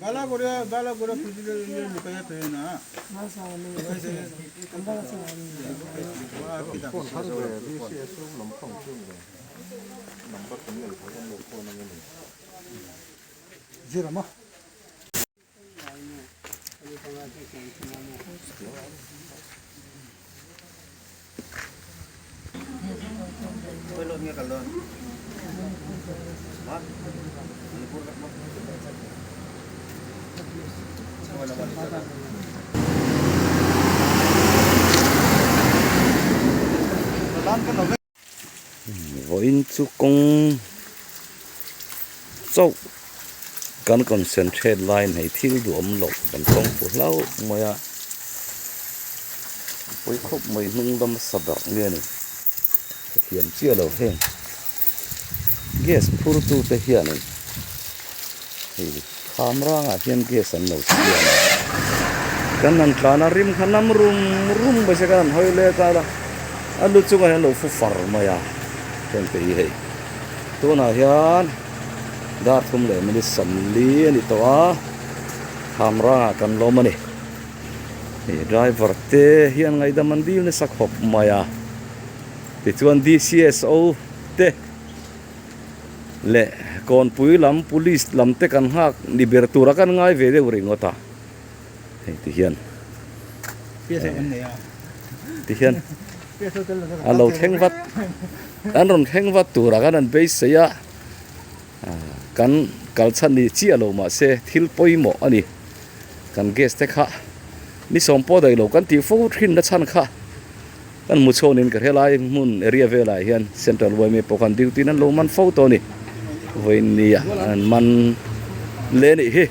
bala gora pidile ni kaya pe na phone khăn về đi xe số nằm không chung rồi nằm bắt cái này phải một phone này này gì mà tôi luôn nghe cả luôn hả với chú công châu cần concentrate line này thiếu đuổi lộc bằng công phụ lâu mà với khúc mấy nung đâm sập đỏ nghe này hiện chưa đâu hen gas puru tu te hiện này thì camera ngà hiện gas anh đâu chưa này kan nan tlana rim khanam rum ba se kan hoile ta la alu chu ga lo fu far ma ya ken pe hi to na hian dar thum le mi sam li ni to a camera kan lo ma ni driver te hian ngai da mandil ne sak hop ma ya ti chuan DCSO te le kon pui lam police lam te kan hak ni ber tura kan ngai ve de uri ngota thì hiền thì hiền lâu thèn vắt anh rồi thèn vắt tụ ra cái anh bây giờ kan kalchan ni chi alo ma se thil poi mo ani kan guest te kha mi som po dai lo kan ti fo thin na chan kha kan mu chon in ka helai mun area ve lai hian central way me pokan duty nan lo man fo to ni voi ni an man le ni hi